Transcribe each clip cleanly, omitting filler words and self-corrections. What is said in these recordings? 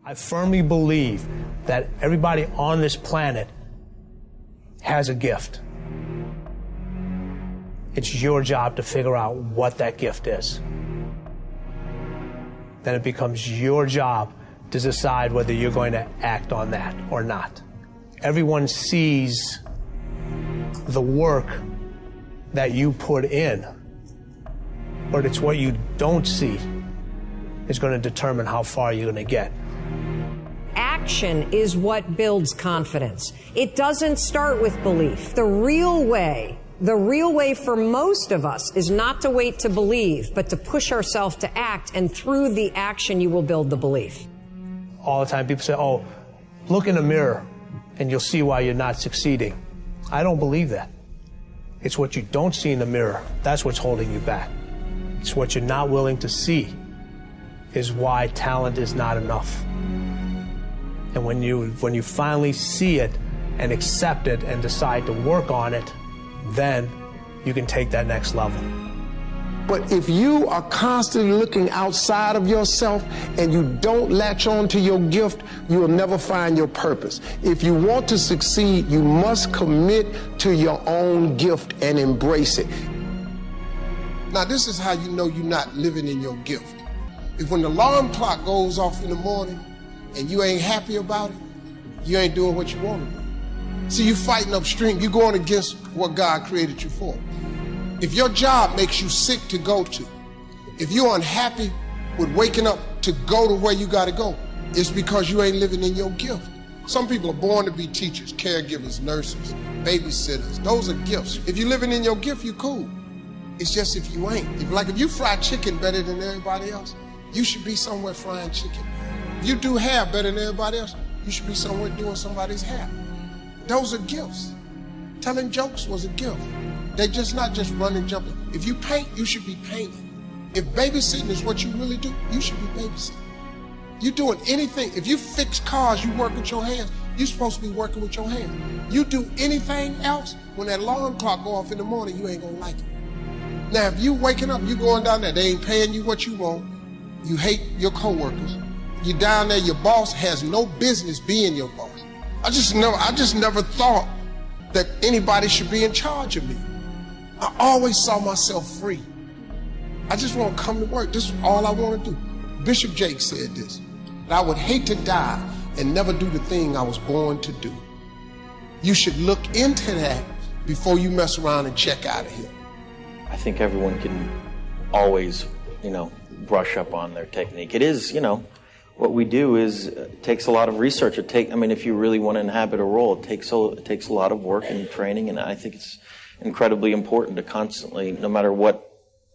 I firmly believe that everybody on this planet has a gift. It's your job to figure out what that gift is. Then it becomes your job to decide whether you're going to act on that or not. Everyone sees the work that you put in, but it's what you don't see is going to determine how far you're going to get. Action is what builds confidence. It doesn't start with belief. The real way for most of us is not to wait to believe, but to push ourselves to act, and through the action you will build the belief. All the time people say, oh, look in the mirror and you'll see why you're not succeeding. I don't believe that. It's what you don't see in the mirror. That's what's holding you back. It's what you're not willing to see is why talent is not enough. And when you finally see it and accept it and decide to work on it, then you can take that next level. But if you are constantly looking outside of yourself and you don't latch on to your gift, you will never find your purpose. If you want to succeed, you must commit to your own gift and embrace it. Now, this is how you know you're not living in your gift. If when the alarm clock goes off in the morning and you ain't happy about it, you ain't doing what you want to do. See, you fighting upstream. You're going against what God created you for. If your job makes you sick to go to, if you're unhappy with waking up to go to where you got to go, it's because you ain't living in your gift. Some people are born to be teachers, caregivers, nurses, babysitters. Those are gifts. If you're living in your gift, you're cool. It's just if you ain't. If you fry chicken better than everybody else, you should be somewhere frying chicken. If you do hair better than everybody else, you should be somewhere doing somebody's hair. Those are gifts. Telling jokes was a gift. They're just not just running, jumping. If you paint, you should be painting. If babysitting is what you really do, you should be babysitting. You're doing anything. If you fix cars, you work with your hands. You're supposed to be working with your hands. You do anything else, when that alarm clock go off in the morning, you ain't gonna like it. Now, if you waking up, you going down there, they ain't paying you what you want. You hate your coworkers. You down there, your boss has no business being your boss. I just never thought that anybody should be in charge of me. I always saw myself free. I just want to come to work. This is all I want to do. Bishop Jakes said this, that I would hate to die and never do the thing I was born to do. You should look into that before you mess around and check out of here. I think everyone can always, brush up on their technique. It is, what we do is takes a lot of research. If you really want to inhabit a role, it takes a lot of work and training, and I think it's incredibly important to constantly, no matter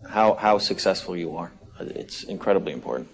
how successful you are, it's incredibly important.